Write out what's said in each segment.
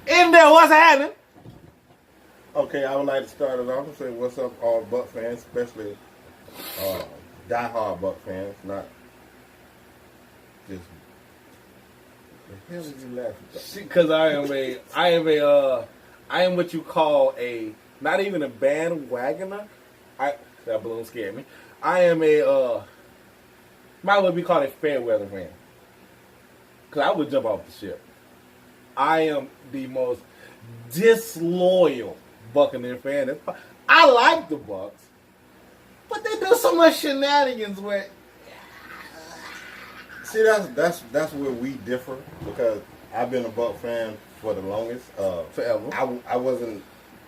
In there, what's happening? Okay, I would like to start it off and say what's up, all Buck fans, especially die-hard Buck fans, not just. The hell is you laughing about? Because I am what you call not even a bandwagoner. That balloon scared me. I am might well be called a fair weather fan. Because I would jump off the ship. I am the most disloyal Buccaneers fan. I like the Bucs, but they do so much shenanigans with. See, that's where we differ because I've been a Buck fan for the longest. Forever. I wasn't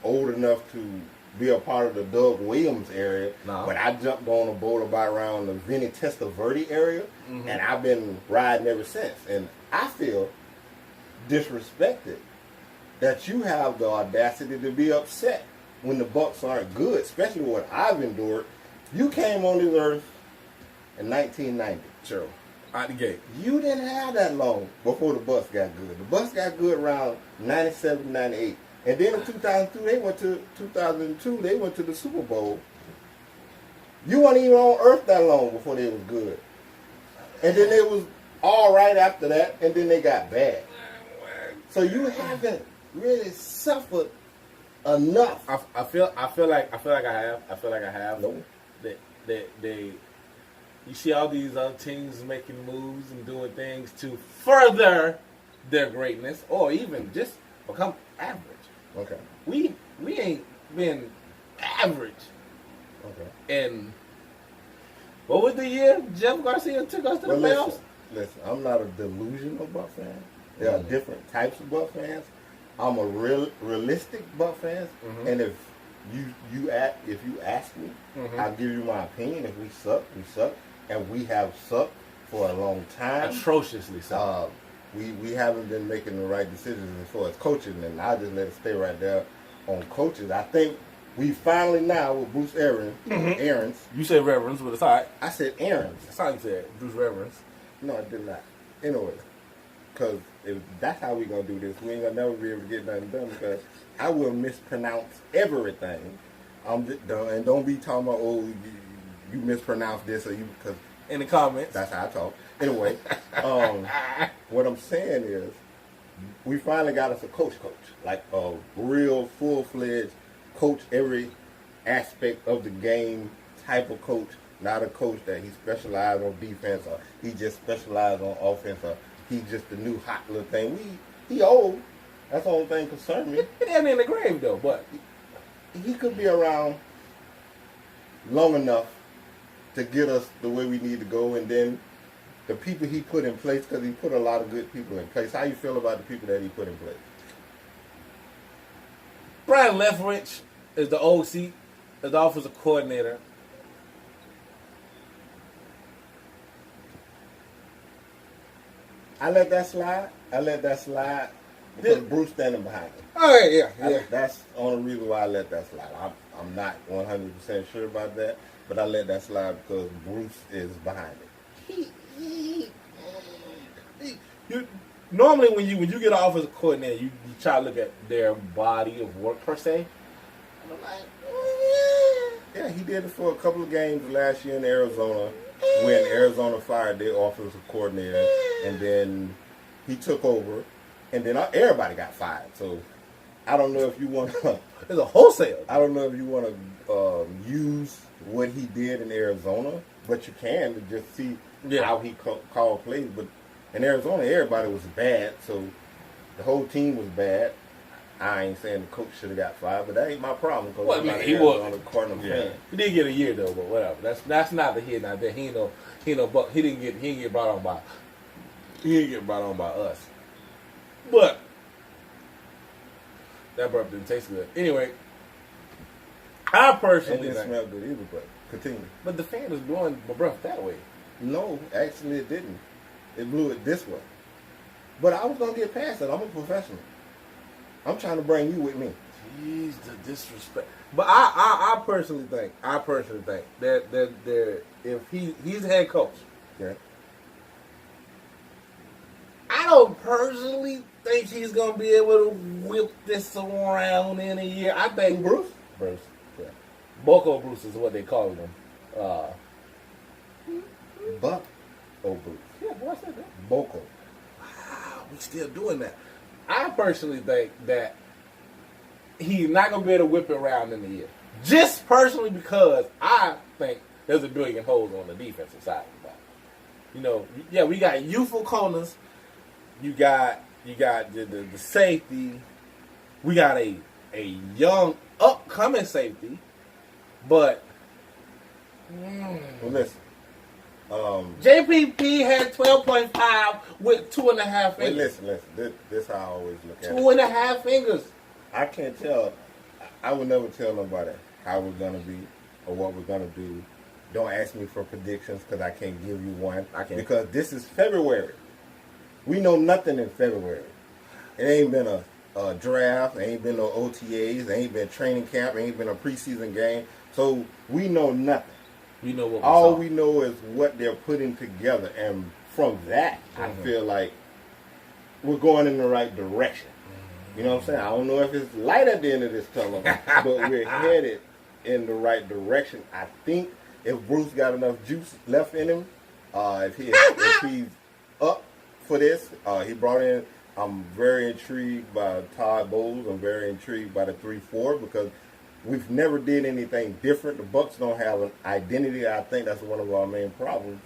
old enough to be a part of the Doug Williams area, but I jumped on a boat about around the Vinny Testaverde area, and I've been riding ever since. And I feel disrespected that you have the audacity to be upset when the Bucs aren't good, especially what I've endured. You came on this earth in 1990. Sure. Out the gate. You didn't have that long before the Bucs got good. The Bucs got good around 97, 98. And then in 2002, they went to the Super Bowl. You weren't even on earth that long before they was good. And then they was all right after that, and then they got bad. So you haven't really suffered enough. I feel like I have. No. They you see all these other teams making moves and doing things to further their greatness or even just become average. Okay. We ain't been average. Okay. And what was the year Jeff Garcia took us to the playoffs? Listen, I'm not a delusional Buck fan. There are different types of Buck fans. I'm a realistic Buck fan, and if you ask me, I'll give you my opinion. If we suck, we suck, and we have sucked for a long time. Atrociously so. We haven't been making the right decisions as far as coaching, and I just let it stay right there on coaches. I think we finally now with Bruce Arians. You said Reverends, but it's all right. I said Arians. That's how you said Bruce Reverends. No, I did not. Anyway, because if that's how we gonna do this, we ain't gonna never be able to get nothing done because I will mispronounce everything. And don't be talking about you mispronounced this or you because in the comments. That's how I talk. Anyway, what I'm saying is, we finally got us a coach, like a real full-fledged coach, every aspect of the game type of coach, not a coach that he specialized on defense or he just specialized on offense or he just the new hot little thing. He old. That's the only thing concerned me. He ain't in the grave though, but he could be around long enough to get us the way we need to go, and then the people he put in place, because he put a lot of good people in place. How you feel about the people that he put in place? Brian Leftwich is the OC, is the offensive coordinator. I let that slide because Bruce standing behind him. Oh, yeah. That's the only reason why I let that slide. I'm not 100% sure about that, but I let that slide because Bruce is behind it. Normally, when you get an offensive coordinator, you try to look at their body of work per se. And I'm like, yeah, he did it for a couple of games last year in Arizona when Arizona fired their offensive coordinator, and then he took over, and then everybody got fired. So I don't know if you want to. It's a wholesale. I don't know if you want to use what he did in Arizona, but you can to just see how he called plays. But in Arizona, everybody was bad, so the whole team was bad. I ain't saying the coach should have got fired, but that ain't my problem. Well, he was Cardinal fan. He did get a year though, but whatever. That's not the hit. Not that he didn't get brought on by us. But that burp didn't taste good. Anyway, I personally didn't smell good either, but continue. But the fan was blowing my breath that way. No, actually it didn't. It blew it this way. But I was gonna get past it. I'm a professional. I'm trying to bring you with me. Jeez, the disrespect. But I personally think that if he's the head coach, yeah. I don't personally think he's gonna be able to whip this around in a year. I think Bruce. Yeah. Bucco Bruce is what they call him. Buck. Oh, Bruce. Yeah, boy, I said that. Boco. Wow, we still doing that. I personally think that he's not gonna be able to whip it around in a year. Just personally because I think there's a billion holes on the defensive side of the ball. You know, yeah, we got youthful corners. You got the safety. We got a young upcoming safety, but well, listen. JPP had 12.5 with 2.5 fingers. Wait, listen. This how I always look at it. 2.5 fingers. I can't tell. I would never tell nobody how we're gonna be or what we're gonna do. Don't ask me for predictions because I can't give you one. I can't. Because this is February. We know nothing in February. It ain't been a draft. It ain't been no OTAs. It ain't been training camp. It ain't been a preseason game. So we know nothing. We know what all we know is what they're putting together, and from that, I feel like we're going in the right direction. You know what I'm saying? I don't know if it's light at the end of this tunnel, but we're headed in the right direction. I think if Bruce got enough juice left in him, if he's up for this, he brought in. I'm very intrigued by Todd Bowles. I'm very intrigued by the 3-4 because we've never did anything different. The Bucs don't have an identity. I think that's one of our main problems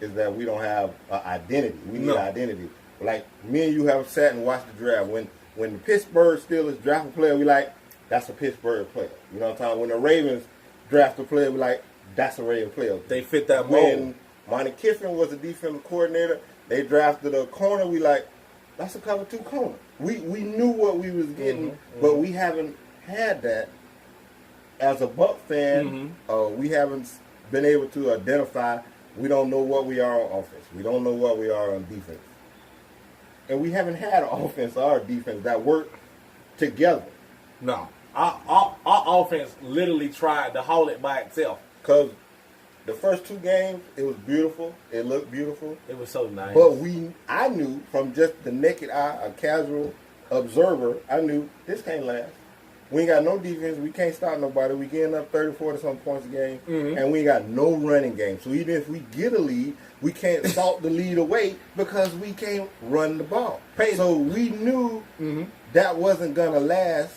is that we don't have an identity. We need identity. Like me and you have sat and watched the draft. When the Pittsburgh Steelers draft a player, we like, that's a Pittsburgh player. You know what I'm talking about? When the Ravens draft a player, we like, that's a Raven player. They fit that mold. mold. When Monty Kiffin was the defensive coordinator, they drafted a corner, we like, that's a cover 2 corner. We knew what we was getting, but we haven't had that. As a Buck fan, we haven't been able to identify. We don't know what we are on offense. We don't know what we are on defense. And we haven't had an offense or defense that work together. No. Our offense literally tried to haul it by itself. Because the first 2 games, it was beautiful. It looked beautiful. It was so nice. But I knew from just the naked eye, a casual observer, I knew this can't last. We ain't got no defense. We can't stop nobody. We getting up 34 to some points a game. And we ain't got no running game. So even if we get a lead, we can't salt the lead away because we can't run the ball. So we knew that wasn't going to last.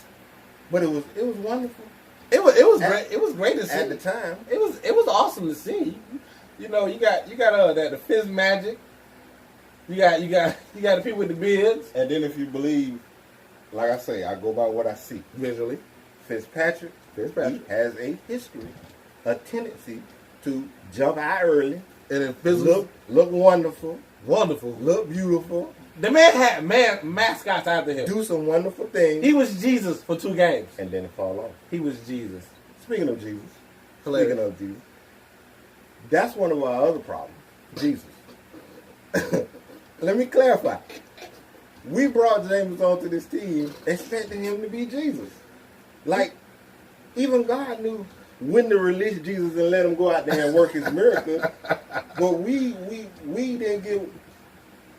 But it was wonderful. It was great. It was great to see at the time. It was awesome to see. You know, you got that the Fizz Magic. You got the people with the beards. And then if you believe, like I say, I go by what I see visually. Fitzpatrick he has a history, a tendency to jump out early and then look wonderful, look beautiful. The man had mascots after him. Do some wonderful things. He was Jesus for 2 games. And then it fall off. He was Jesus. Speaking of Jesus. That's one of our other problems. Jesus. Let me clarify. We brought James onto this team expecting him to be Jesus. Like, even God knew when to release Jesus and let him go out there and work his miracles. But we didn't give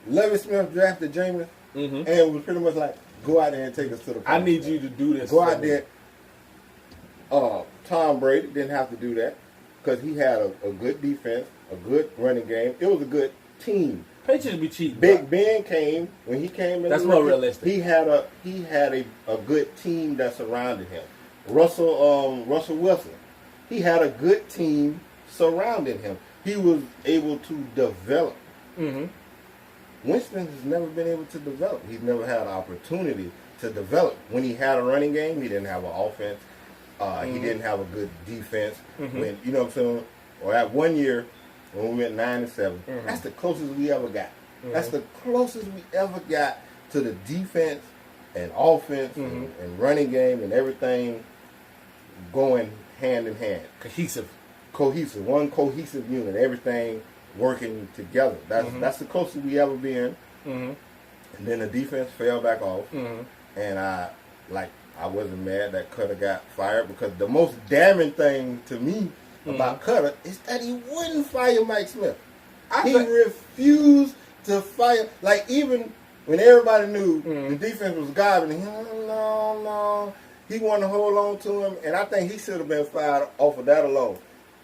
Lovie Smith drafted Jameis, and it was pretty much like, go out there and take us to the point. I need you to do this. Go out there. Tom Brady didn't have to do that because he had a good defense, a good running game. It was a good team. Patriots be cheating. Big Ben came when he came in. That's more realistic. He had a good team that surrounded him. Russell Wilson. He had a good team surrounding him. He was able to develop. Winston has never been able to develop. He's never had an opportunity to develop. When he had a running game, he didn't have an offense. He didn't have a good defense. When you know what I'm saying? Or at 1 year when we went 9-7, that's the closest we ever got. That's the closest we ever got to the defense and offense and running game and everything going hand in hand. Cohesive. One cohesive unit. Everything working together. That's the closest we ever been. And then the defense fell back off. And I wasn't mad that Cutter got fired because the most damning thing to me about Cutter is that he wouldn't fire Mike Smith. He refused to fire. Like, even when everybody knew the defense was gobbling him, no, he wanted to hold on to him, and I think he should have been fired off of that alone.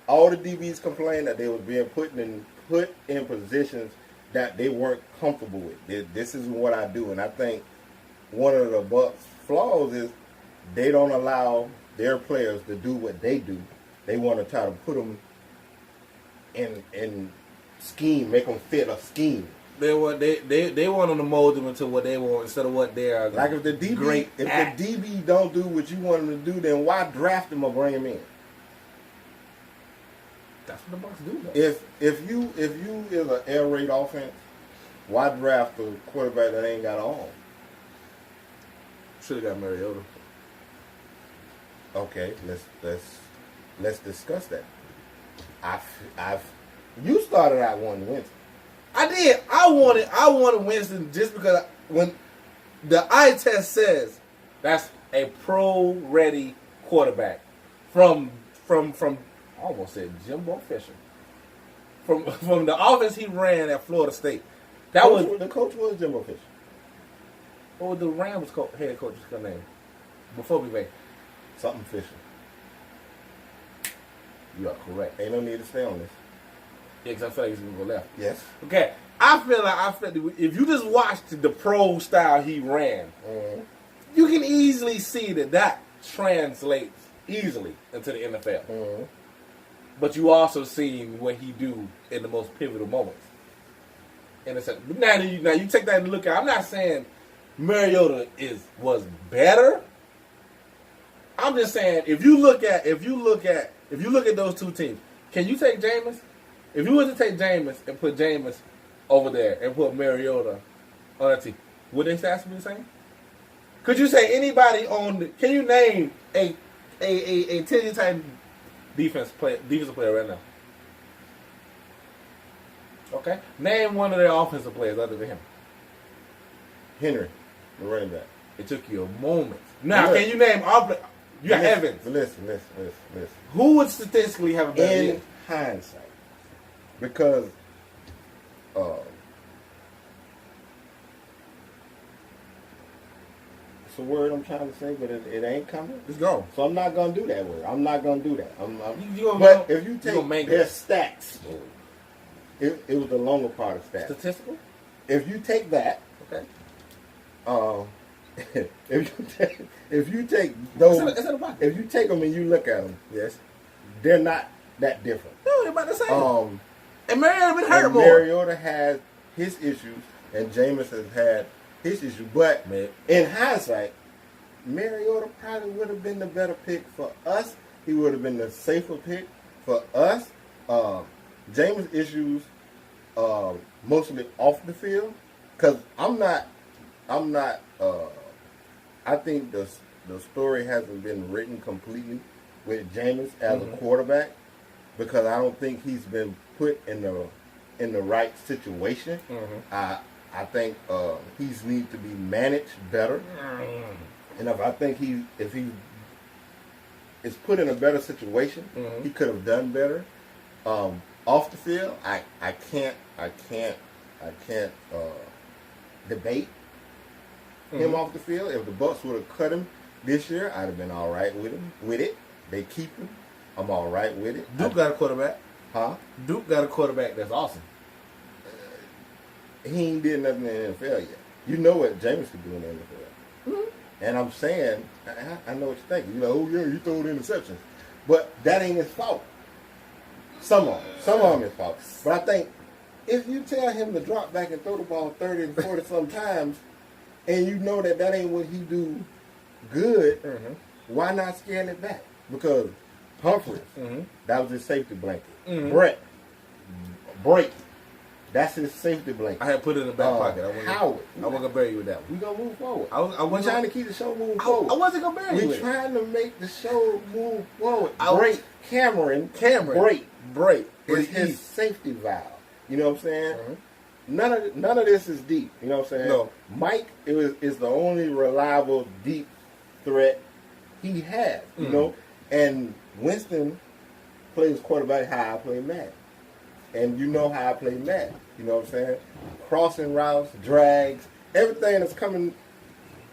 All the DBs complained that they was being put in positions that they weren't comfortable with. This is what I do, and I think one of the Bucs' flaws is they don't allow their players to do what they do. They want to try to put them in scheme, make them fit a scheme. They want them to mold them into what they want instead of what they are. Like if the DB don't do what you want them to do, then why draft him or bring him in? That's what the Bucs do, though. If you is an air raid offense, why draft a quarterback that ain't got an arm? Should have got Mariota. Okay, let's discuss that. You started out wanting Winston. I did. I wanted Winston just because when the eye test says that's a pro-ready quarterback from I almost said Jimbo Fisher. From the offense he ran at Florida State. The coach was Jimbo Fisher. What was the Rams head coach's name? Before we make something Fisher. You are correct. Ain't no need to stay on this. Yeah, because I feel like he's going to go left. Yes. Okay. I feel like if you just watched the pro style he ran, you can easily see that translates easily into the NFL. Mm-hmm. But you also seen what he do in the most pivotal moments. But now you take that and look at. I'm not saying Mariota was better. I'm just saying if you look at those two teams, can you take Jameis? If you were to take Jameis and put Jameis over there and put Mariota on that team, would they stats be the same? Could you say anybody can you name a Tennessee Titans defensive player right now? Okay. Name one of their offensive players other than him. Henry, the running back. It took you a moment. Now, can you name all? You got Evans. Listen. Who would statistically have a better in hindsight? Because it's a word I'm trying to say, but it ain't coming. Let's go. So I'm not gonna do that word. I'm not gonna do that. But if you take their stats, it was the longer part of stats. Statistical. If you take that, okay. if you take those, if you take them and you look at them, yes, they're not that different. No, they're about the same. And Mariota been hurt more. Mariota has his issues, and Jameis has had his issues. But in hindsight, Mariota probably would have been the better pick for us. He would have been the safer pick for us. Jameis' issues mostly off the field, because I think the story hasn't been written completely with Jameis as a quarterback, because I don't think he's been put in the right situation. I think he needs to be managed better, and if he is put in a better situation, he could have done better. Off the field, I can't debate him off the field. If the Bucs would have cut him this year, I'd have been all right with it. They keep him. I'm all right with it. Duke got a quarterback. Huh? Duke got a quarterback that's awesome. He ain't did nothing in the NFL yet. You know what Jameis could do in the NFL. And I'm saying, I know what you're thinking. You're like, oh yeah, he threw interceptions. But that ain't his fault. Some of them his fault. But I think if you tell him to drop back and throw the ball 30 and 40 sometimes, and you know that ain't what he do good, why not scale it back? Because Humphries, that was his safety blanket. Brett, Brake, that's his safety blanket. I had put it in the back pocket. Howard. I wasn't going to bury you with that one. We going to move forward. We're trying to keep the show moving forward. I wasn't going to bury you with it. We're trying to make the show move forward. Cameron Brake is his safety valve. You know what I'm saying? None of this is deep. You know what I'm saying? No. Mike is the only reliable deep threat he has. You know? And Winston plays quarterback how I play Madden. And you know how I play Madden. You know what I'm saying? Crossing routes, drags, everything that's coming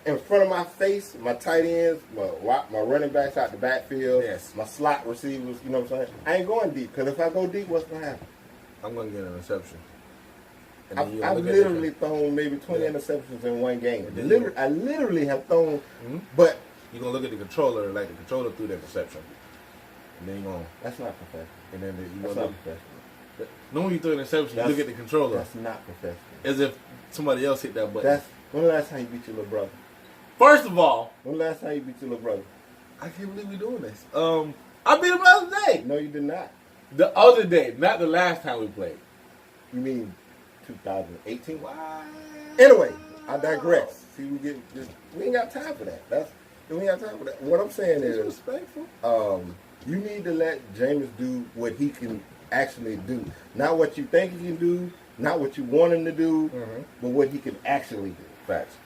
in front of my face, my tight ends, my running backs out the backfield, my slot receivers, you know what I'm saying? I ain't going deep, because if I go deep, what's going to happen? I'm going to get an interception. I've literally thrown maybe 20 interceptions in one game. I literally have thrown, but... You're going to look at the controller, like the controller threw the interception. And then you're going to... That's not professional. And then that's not professional. When you throw an interception, you look at the controller. That's not professional. As if somebody else hit that button. When the last time you beat your little brother? First of all... When the last time you beat your little brother? I can't believe we're doing this. I beat him the other day. No, you did not. The other day, not the last time we played. You mean 2018? Wow. Anyway, I digress. See, we ain't got time for that. We ain't got time for that. What I'm saying is, respectful. You need to let Jameis do what he can actually do. Not what you think he can do, not what you want him to do, but what he can actually do. Facts.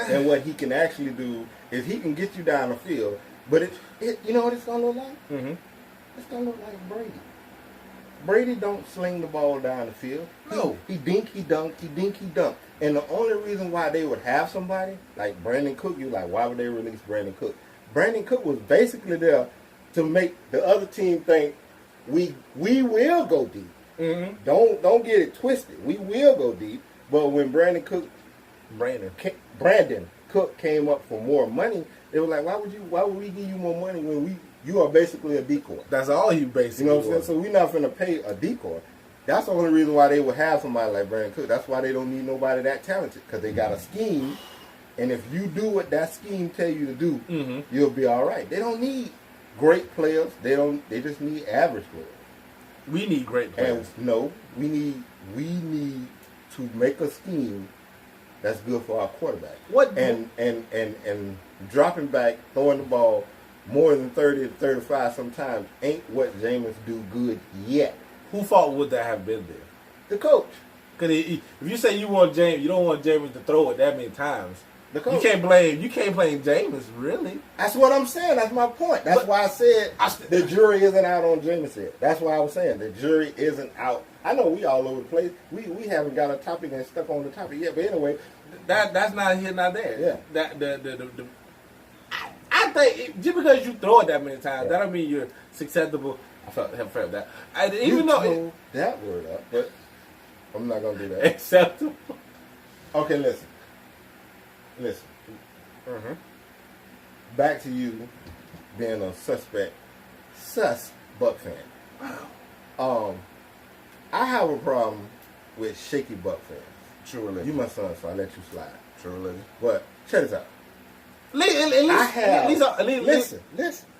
And what he can actually do is he can get you down the field, but you know what it's going to look like? It's going to look like Brady. Brady don't sling the ball down the field. No. He dink, he dunk, he dink, he dunk. And the only reason why they would have somebody like Brandon Cook, you're like, why would they release Brandon Cook? Brandon Cook was basically there to make the other team think we will go deep. Don't get it twisted. We will go deep. But when Brandon Cook came up for more money, they were like, why would we give you more money when you are basically a decoy? That's all you basically. You know what I'm saying? So we're not going to pay a decoy. That's the only reason why they would have somebody like Brandon Cook. That's why they don't need nobody that talented, because they got a scheme. And if you do what that scheme tell you to do, you'll be all right. They don't need great players. They just need average players. We need great players. And no, we need to make a scheme that's good for our quarterback. And dropping back, throwing the ball more than 30 to 35 sometimes ain't what Jameis do good yet. Whose fault would that have been there? The coach. Because if you say you don't want Jameis to throw it that many times, the coach. You can't blame Jameis, really. That's what I'm saying. That's my point. That's why I said the jury isn't out on Jameis yet. That's why I was saying the jury isn't out. I know we all over the place. We haven't got a topic and stuck on the topic yet. But anyway, that's not here, not there. Yeah. I think just because you throw it that many times, that don't mean you're susceptible. I felt that. Even though that word up, but I'm not gonna do that. Acceptable. Okay, listen. Back to you being a sus Buck fan. Wow. I have a problem with shaky Buck fans. True religion. You my son, so I let you slide. True religion. But check this out. Listen.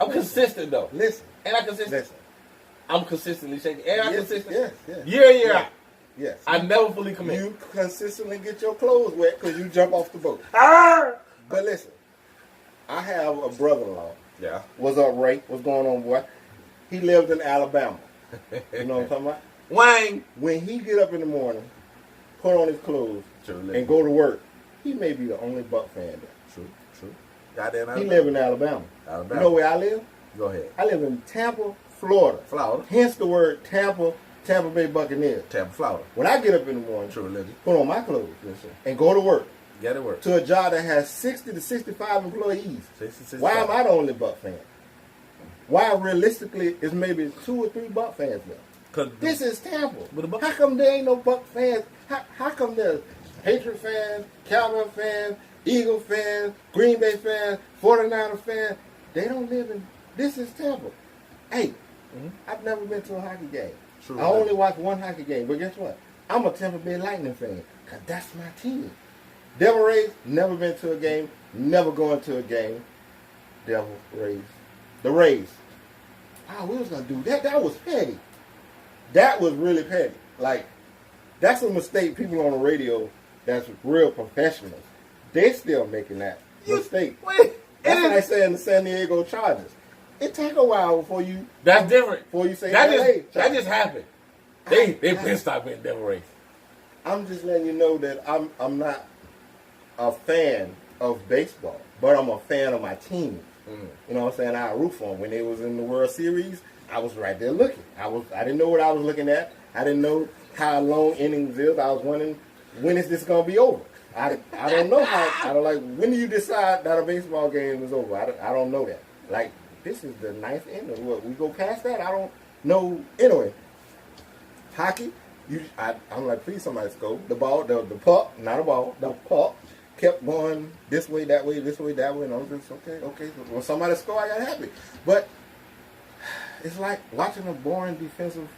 I'm consistent though. Listen. And I'm consistent. Listen. I'm consistently shaking. And I'm consistent. Yes. Year in, year out. Yes. I never fully commit. You consistently get your clothes wet because you jump off the boat. But listen, I have a brother-in-law. Yeah. What's up, Ray? What's going on, boy? He lived in Alabama. You know what I'm talking about? Wang. When he get up in the morning, put on his clothes, and go to work, he may be the only Buck fan there. True. Goddamn Alabama. He live in Alabama. You know where I live? Go ahead. I live in Tampa, Florida. Hence the word Tampa Bay Buccaneers. Tampa, Florida. When I get up in the morning, True religion. put on my clothes and go to work. Get to work. To a job that has 60 to 65 employees. 65. Why am I the only Buck fan? Why realistically is maybe 2 or 3 Buck fans there? This is Tampa. How come there ain't no Buck fans? How come there's Patriot fans, Cowboy fans, Eagle fans, Green Bay fans, 49er fans? They don't live in... This is Tampa. Hey, I've never been to a hockey game. True. I only watched one hockey game. But guess what? I'm a Tampa Bay Lightning fan. Because that's my team. Devil Rays, never been to a game. Never going to a game. Devil Rays. The Rays. Oh, we was going to do that. That was petty. That was really petty. Like, that's a mistake people on the radio that's real professionals. They still making that mistake. That's what I say in the San Diego Chargers. It take a while before you... That's different. Before you say that just happened. They been stopped being Devil Rays. I'm just letting you know that I'm not a fan of baseball, but I'm a fan of my team. You know what I'm saying? I root for them. When they was in the World Series, I was right there looking. I didn't know what I was looking at. I didn't know how long innings is. I was wondering, when is this going to be over? I don't know how. I don't like. When do you decide that a baseball game is over? I don't know that. Like, this is the ninth inning. What, we go past that? I don't know. Anyway, hockey. I'm like, please somebody score the ball. The puck, not a ball. The puck kept going this way, that way, this way, that way, and I was just okay. So when somebody score, I got happy. But it's like watching a boring defensive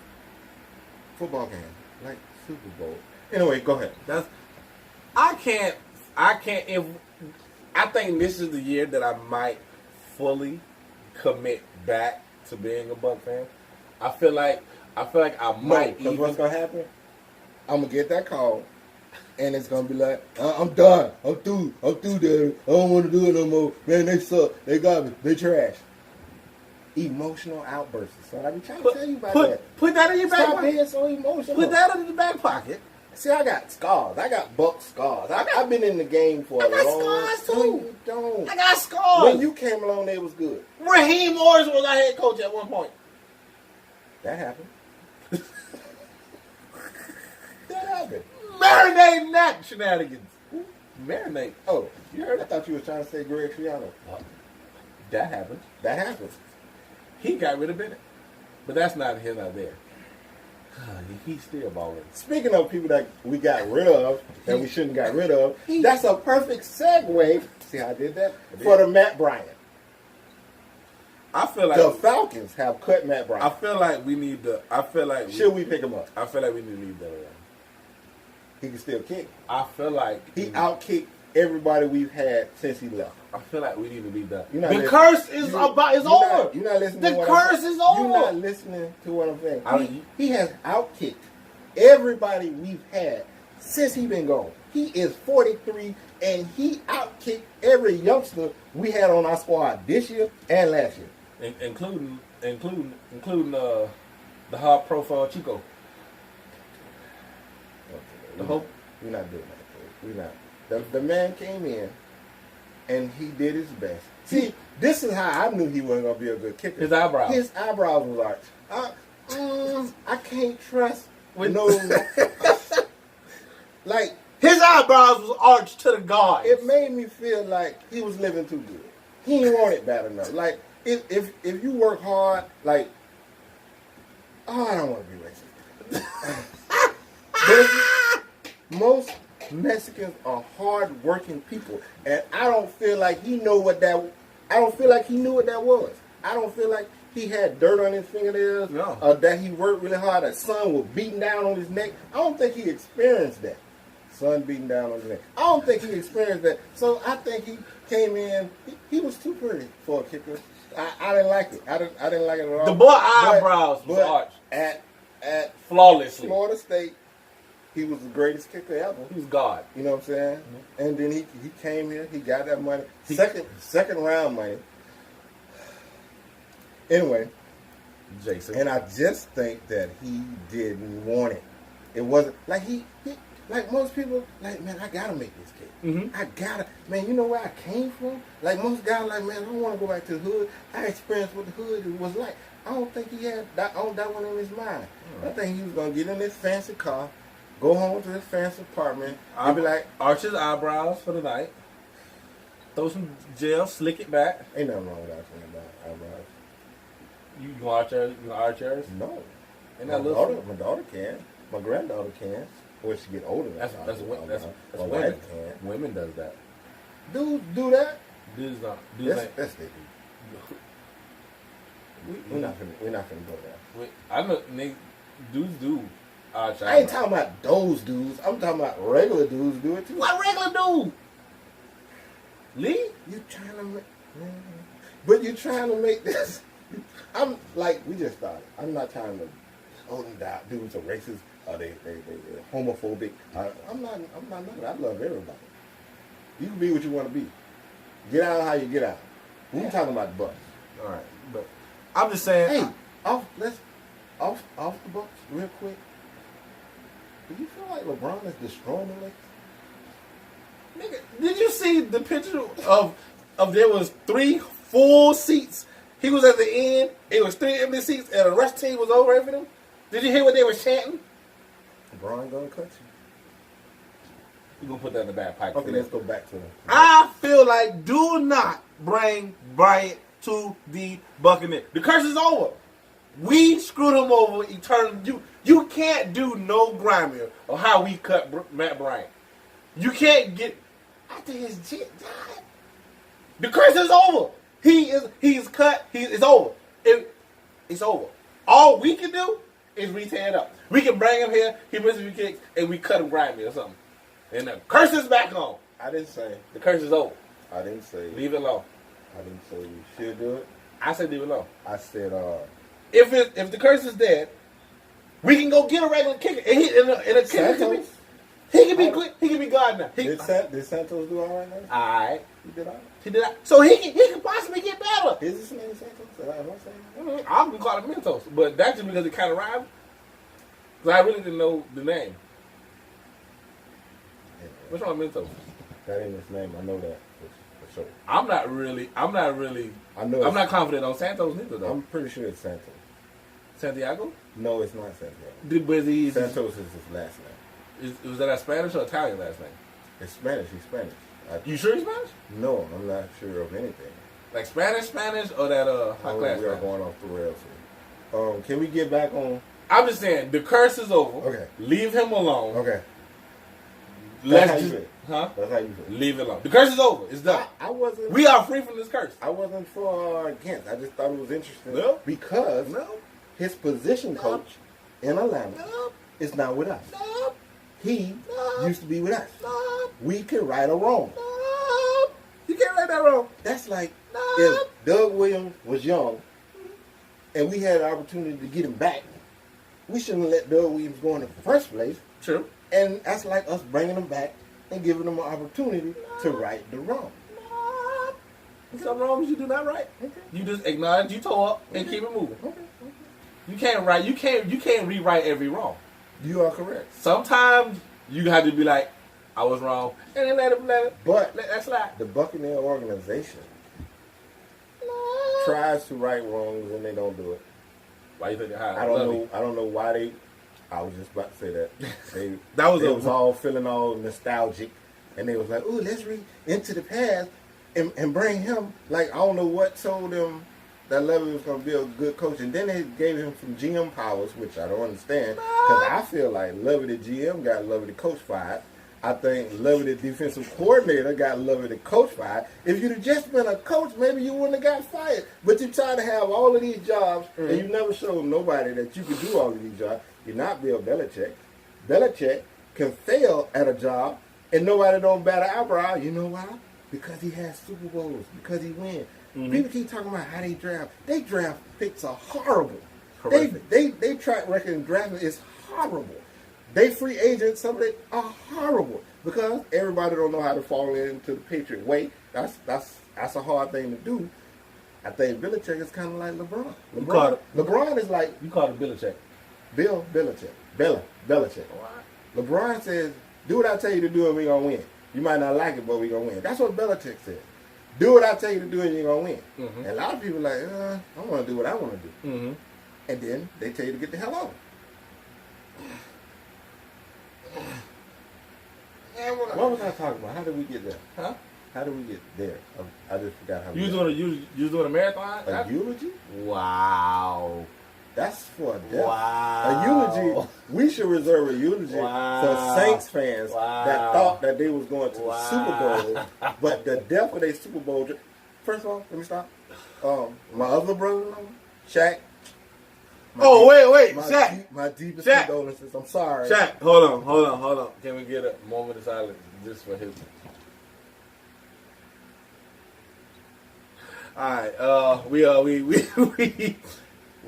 football game, like Super Bowl. Anyway, go ahead. I can't. If I think this is the year that I might fully commit back to being a Buck fan. I feel like I might. Because what's gonna happen? I'm gonna get that call, and it's gonna be like, I'm done. I'm through, Daddy. I don't want to do it no more. Man, they suck. They got me. They trash. Emotional outbursts. So I be trying to tell you about that. Put that in your back Stop pocket. being so emotional. Put that in the back pocket. See, I got scars. I got Buck scars. I've been in the game for a long time. I got scars too. No, you don't. I got scars. When you came along, they was good. Raheem Morris was our head coach at one point. That happened. That happened. Marinate that shenanigans. Marinate. Oh, you heard? I thought you was trying to say Greg Triano. That happened. That happened. He got rid of Bennett. But that's not here, not there. He's still balling. Speaking of people that we got rid of, that we shouldn't got rid of, that's a perfect segue. See how I did that? For the Matt Bryant. I feel like the Falcons have cut Matt Bryant. I feel like we need to. Should we pick him up? I feel like we need to leave that alone. He can still kick. I feel like he outkicked everybody we've had since he left. I feel like we need to be done. The curse is over. You're not listening. The curse is over. You're not listening to what I'm saying. He has outkicked everybody we've had since he's been gone. He is 43, and he outkicked every youngster we had on our squad this year and last year, including the hard profile Chico. We're not doing that. We're not. The man came in, and he did his best. See, this is how I knew he wasn't going to be a good kicker. His eyebrows was arched. I can't trust with no. Like, his eyebrows was arched to the guard. It made me feel like he was living too good. He didn't want it bad enough. Like, if you work hard, like, I don't want to be racist. Most Mexicans are hard-working people, and I don't feel like he knew what that. I don't feel like he knew what that was. I don't feel like he had dirt on his fingernails. No. That he worked really hard. That sun was beating down on his neck. I don't think he experienced that. Sun beating down on his neck. I don't think he experienced that. So I think he came in. He was too pretty for a kicker. I didn't like it. I didn't like it at all. The boy eyebrows was arched. At flawlessly. Florida State, he was the greatest kicker ever. He was God. You know what I'm saying? Mm-hmm. And then he came here. He got that money. Second round money. Anyway, Jason. And I just think that he didn't want it. It wasn't like he like most people, like, man, I gotta make this kick. Mm-hmm. I gotta, man, you know where I came from? Like, most guys like, man, I don't want to go back to the hood. I experienced what the hood was like. I don't think he had that one in his mind. I think he was going to get in this fancy car, go home to his fancy apartment, and be like, arch his eyebrows for the night, throw some gel, slick it back. Ain't nothing wrong with arching eyebrows. You can arch yours? No. My daughter can. My granddaughter can. When she get older, that's women. Women does that. Dudes do that. Dudes not. That's they do. We're not gonna go there. I know dudes do. I ain't talking about those dudes. I'm talking about regular dudes do it too. What regular dude? Lee? You trying to make this. I'm like, we just started. I'm not trying to. Oh, dudes are racist. They homophobic. I'm not. I love everybody. You can be what you want to be. Get out how you get out. We talking about the Bucs. All right, but I'm just saying. Hey, off the Bucs real quick. Do you feel like LeBron is destroying the Lakers? Nigga, did you see the picture of there was 3 full seats? He was at the end. It was 3 empty seats, and the rest team was over for them. Did you hear what they were chanting? LeBron gonna cut We're going to put that in the back pocket. Okay, let's go back to it. I feel like do not bring Bryant to the Buccaneers. The curse is over. We screwed him over eternally. You can't do no grimier of how we cut Matt Bryant. You can't get after his jit. The curse is over. He's cut. It's over. It's over. All we can do is re-tear it up. We can bring him here. He misses a few kicks, and we cut him grimy or something. And the curse is back on. I didn't say. The curse is over. I didn't say. Leave it alone. I didn't say you should do it. I said leave it alone. I said, if the curse is dead, we can go get a regular kicker. And a kicker he can be quick. He can be God now. Did Santos do all right now? All right. He did all right. He did. So he can possibly get better. Is his name Santos? Am I saying? I'm gonna call him Mentos, but that's just because it kind of rhymes. Because I really didn't know the name. Yeah. What's wrong with Mentos? That ain't his name. I know that for sure. I'm not really. I'm not confident on Santos neither, though. I'm pretty sure it's Santos. Santiago? No, it's not Santiago. Santos is his last name. Was that a Spanish or Italian last name? It's Spanish. He's Spanish. You sure he's Spanish? No, I'm not sure of anything. Like Spanish, or that high class? We are going off the rails here. Can we get back on? I'm just saying the curse is over. Okay. Leave him alone. Okay. That's how you feel. Huh? That's how you feel. Leave it alone. The curse is over. It's done. I wasn't. We are free from this curse. I wasn't for or against. I just thought it was interesting. No. Because his position coach in Atlanta is not with us. No. He used to be with us. No. We can right or wrong. No. You can't write that wrong. That's like if Doug Williams was young and we had an opportunity to get him back, we shouldn't let Doug Williams go in the first place. True. And that's like us bringing him back and giving him an opportunity to right the wrong. Some wrongs you do not right. Okay. You just acknowledge you tore up and keep it moving. Okay. You can't write. You can't rewrite every wrong. You are correct. Sometimes you have to be like, I was wrong, and then let that slide. The Buccaneer organization tries to right wrongs and they don't do it. Why you think they're high? I don't know why they. I was just about to say that. They was all feeling all nostalgic, and they was like, "Ooh, let's read into the past and bring him." Like, I don't know what told them that Levy was going to be a good coach, and then they gave him some GM powers, which I don't understand, because I feel like Levy the GM got Levy the coach fired. I think Levy the defensive coordinator got Levy the coach fired. If you'd have just been a coach, maybe you wouldn't have got fired. But you try to have all of these jobs, and you never showed nobody that you could do all of these jobs. You're not Bill Belichick. Belichick can fail at a job, and nobody don't bat an eyebrow. You know why? Because he has Super Bowls. Because he wins. People keep talking about how they draft. They draft picks are horrible. They track record in drafting is horrible. They free agents, some of them are horrible because everybody don't know how to fall into the Patriot way. That's a hard thing to do. I think Belichick is kind of like LeBron. LeBron is like you call it Belichick. Bill Belichick. Belichick. LeBron says, "Do what I tell you to do, and we gonna win. You might not like it, but we gonna win." That's what Belichick says. Do what I tell you to do, and you're gonna win. And a lot of people are like, I want to do what I want to do, and then they tell you to get the hell on. What was I talking about? How did we get there? Huh? How did we get there? I just forgot how. You was doing a marathon? A eulogy? Wow. That's for a death. Wow. A eulogy. We should reserve a eulogy for Saints fans that thought that they was going to the Super Bowl, but the death of their Super Bowl. First of all, let me stop. My other brother-in-law, Shaq. Wait, Shaq. My deepest condolences. I'm sorry. Shaq, hold on. Can we get a moment of silence just for his? All right. We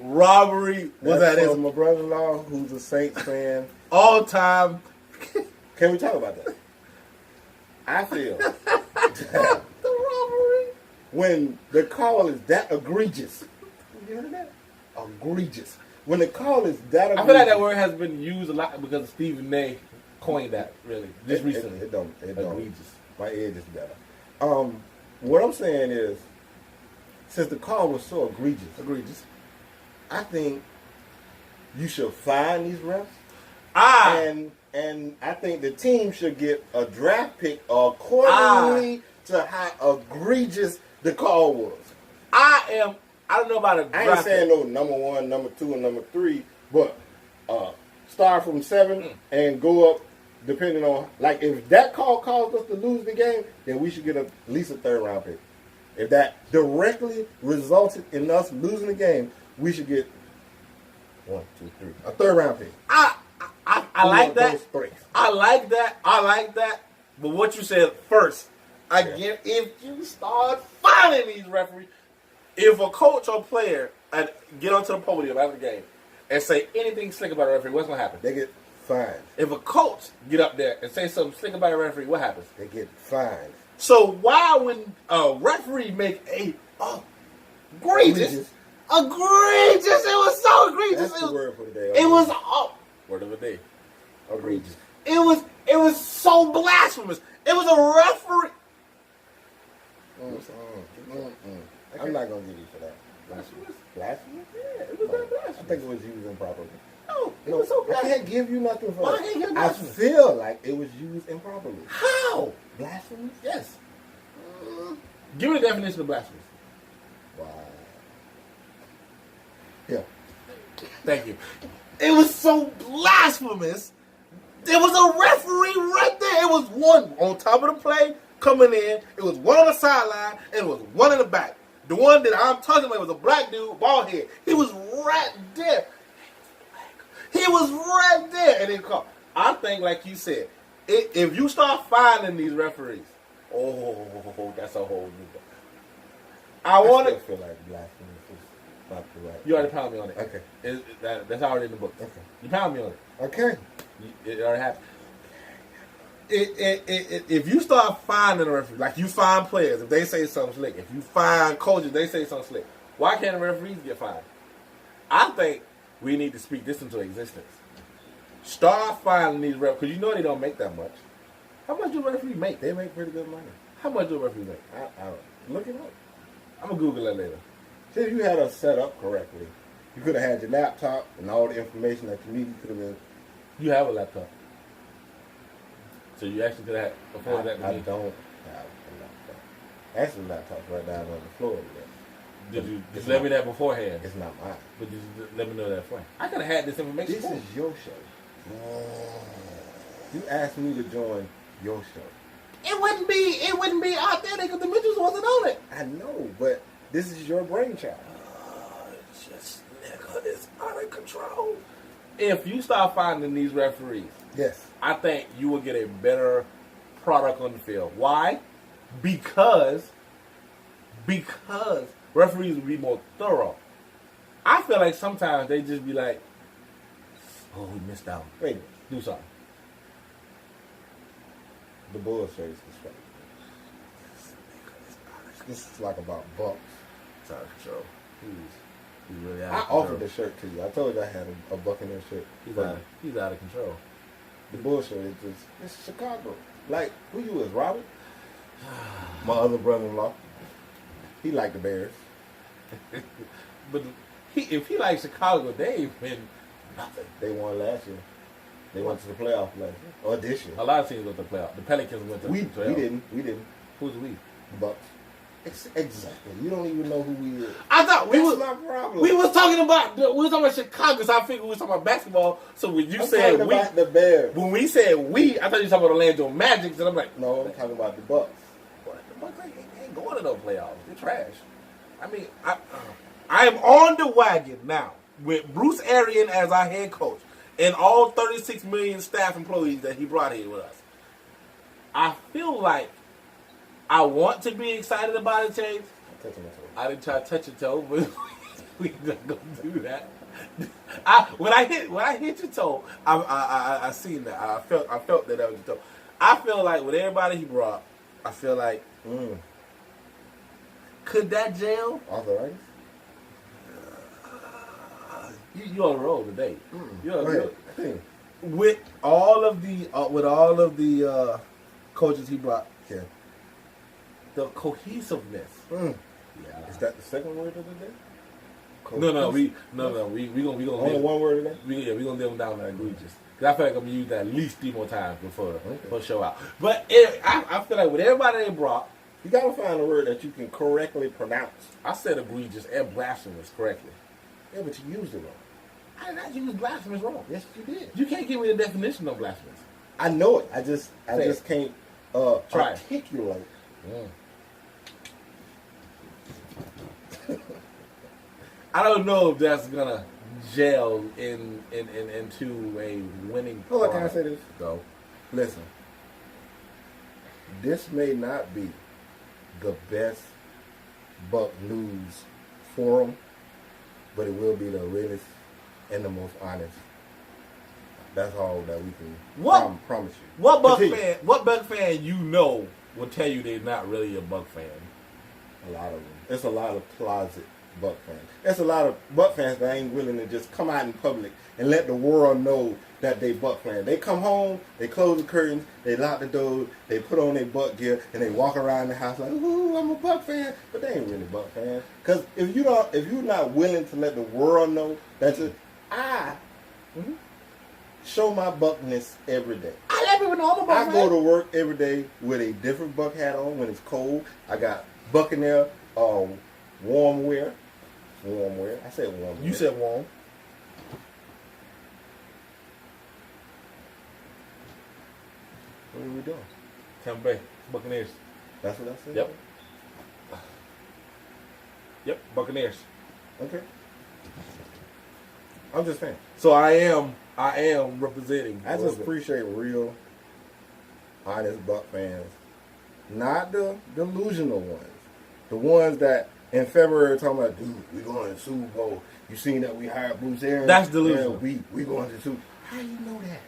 robbery. What's that? Is my brother-in-law who's a Saints fan. All time. Can we talk about that? I feel the robbery. When the call is that egregious. You heard that? Egregious. When the call is that egregious. I feel like that word has been used a lot because Stephen A. coined that, really, just recently. It don't. Egregious. My edge is better. What I'm saying is, since the call was so egregious, I think you should fine these refs And I think the team should get a draft pick accordingly to how egregious the call was. I don't know about a draft. I ain't saying no number 1, number 2, and number 3, but start from 7 and go up depending on, like, if that call caused us to lose the game, then we should get at least a 3rd round pick. If that directly resulted in us losing the game, we should get 1, 2, 3, a 3rd round pick. I like that. I like that. But what you said first, again, if you start finding these referees, if a coach or player get onto the podium after the game and say anything slick about a referee, what's gonna happen? They get fined. If a coach get up there and say something slick about a referee, what happens? They get fined. So why when a referee make a egregious, it was so egregious. That's the word for the day. It was word of the day. Egregious. It was so blasphemous. It was a referee. I'm not gonna give you for that. Blasphemous? Blasphemous? Yeah, it was not blasphemous. I think it was used improperly. No, it was so blasphemous. I can't give you nothing for Why that. can't you give I blasphemous? feel like it was used improperly. How? Blasphemous? Yes. Give me the definition of blasphemous. Wow. Yeah. Thank you. It was so blasphemous. There was a referee right there. It was one on top of the play coming in. It was one on the sideline, and it was one in the back. The one that I'm talking about was a black dude, bald head. He was right there. He was right there, and it called. I think, like you said, if you start finding these referees, that's a whole new one. I still feel like blasphemous is not the right. You already pounded me on it. Okay. That's already in the book. Okay. You pounded me on it. Okay. It already happened. If you start finding a referee, like you find players, if they say something slick, if you find coaches, they say something slick, why can't the referees get fined? I think we need to speak this into existence. Start finding these referees, because you know they don't make that much. How much do referees make? They make pretty good money. How much do referees make? I don't look it up. I'm going to Google that later. See, if you had us set up correctly, you could have had your laptop and all the information that you needed. Could have been. You have a laptop. So you actually could have afforded that to I me. don't have a laptop. Actually, laptop's right down on the floor over there. Did you just let me that beforehand? It's not mine. But you just let me know that beforehand. I could have had this information. This is your show. You asked me to join your show. It wouldn't be out there because the Mitchells wasn't on it. I know, but this is your brainchild. Nigga, it's out of control. If you start finding these referees, yes, I think you will get a better product on the field. Why? Because referees will be more thorough. I feel like sometimes they just be like, "Oh, we missed out. Wait a minute. Do something." The Bulls shirt is disrespectful. This is like about bucs. It's out of control. He's really out I of control. offered the shirt to you. I told you I had a Buccaneers shirt. He's out of control. The Bulls shirt is just, it's Chicago. Like, who you is, Robert? My other brother-in-law. He liked the Bears. But if he likes Chicago, they ain't been nothing. They won last year. They went to the playoff last year. Or this year. A lot of teams went to the playoff. The Pelicans went to the playoff. We didn't. Who's we? The Bucs. Exactly. You don't even know who we is. I thought That's my problem. We was talking about Chicago, so I figured we was talking about basketball. So when you said talking about the Bears. When we said we, I thought you were talking about Orlando Magic, and I'm like, no, I'm talking about the Bucs. The Bucs ain't going to no playoffs. They're trash. I mean, I am on the wagon now with Bruce Arian as our head coach and all 36 million staff employees that he brought here with us. I feel like I want to be excited about it, James. I didn't try to touch your toe, but we not gonna do that. When I hit your toe, I seen that. I felt that was your toe. I feel like with everybody he brought, I feel like could that jail? Arthritis? You on the road today? Go ahead. With all of the coaches he brought, yeah. The cohesiveness. Yeah. Is that the second word of the day? No. We gonna only one word of that? We gonna dim down that egregious. Because I feel like I'm going to use that at least 3 more times before show out. But I feel like with everybody they brought, you got to find a word that you can correctly pronounce. I said egregious and blasphemous correctly. Yeah, but you used it wrong. I did not use blasphemous wrong. Yes, you did. You can't give me the definition of blasphemous. I know it. I just can't articulate. I don't know if that's gonna gel into a winning. Oh, can I say this? Go. Listen. This may not be the best Buck news forum, but it will be the realest and the most honest. That's all that we can promise you. What Buck fan you know will tell you they're not really a Buck fan? A lot of them. It's a lot of closet Buck fans. It's a lot of Buck fans that ain't willing to just come out in public and let the world know that they Buck fans. They come home, they close the curtains, they lock the doors, they put on their Buck gear, and they walk around the house like, ooh, I'm a Buck fan. But they ain't really Buck fans. Because if you're not willing to let the world know that I show my Buckness every day. I let people know I'm a Buck fan. I go to work every day with a different Buck hat on when it's cold. I got Buccaneers warm wear. I said warm wear. You said warm. What are we doing? Tampa Bay Buccaneers. That's what I said? Yep. Yep, Buccaneers. Okay. I'm just saying. So I am representing. I just appreciate real, honest Buck fans. Not the delusional ones. The ones that in February talking about, dude, we going to the Super Bowl. You seen that we hired Bruce Arians? That's delusional. Yeah, we going to the Super Bowl. How you know that?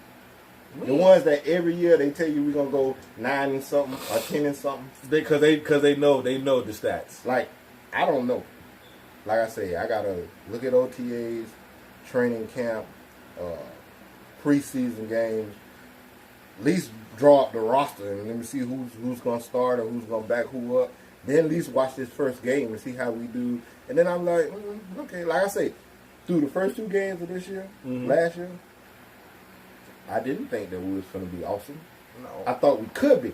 The ones that every year they tell you we're going to go 9 and something or 10 and something. Because they know the stats. Like, I don't know. Like I say, I got to look at OTAs, training camp, preseason games. At least draw up the roster and let me see who's going to start and who's going to back who up. Then at least watch this first game and see how we do. And then I'm like, okay. Like I say, through the first 2 games of this year, last year, I didn't think that we was going to be awesome. No. I thought we could be.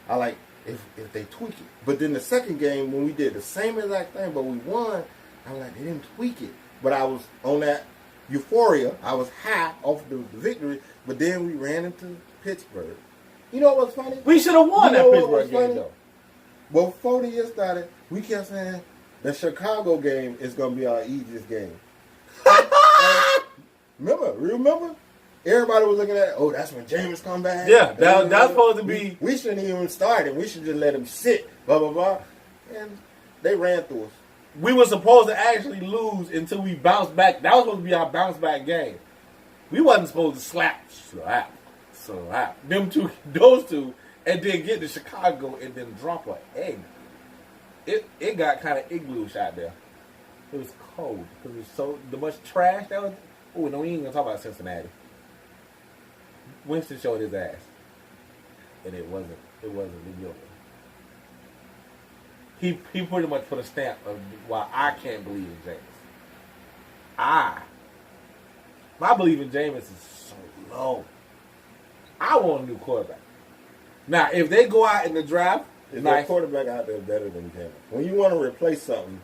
I like if they tweak it. But then the second game when we did the same exact thing, but we won, I'm like, they didn't tweak it. But I was on that euphoria. I was high off the victory. But then we ran into Pittsburgh. You know what's funny? We should have won that Pittsburgh game, though. Well, before the year started, we kept saying the Chicago game is going to be our easiest game. Remember? Everybody was looking at, that's when Jameis come back. Yeah, that's supposed to be. We shouldn't even start it. We should just let him sit, blah, blah, blah. And they ran through us. We were supposed to actually lose until we bounced back. That was supposed to be our bounce back game. We wasn't supposed to slap. Those two, and then get to Chicago and then drop an egg. It got kind of igloo-ish out there. It was cold because it was so much trash that was. Oh no, we ain't gonna talk about Cincinnati. Winston showed his ass, and it wasn't the York. He pretty much put a stamp of why I can't believe in Jameis. My belief in Jameis is so low. I want a new quarterback. Now, if they go out in the draft, is there a quarterback out there better than Jameis? When you want to replace something,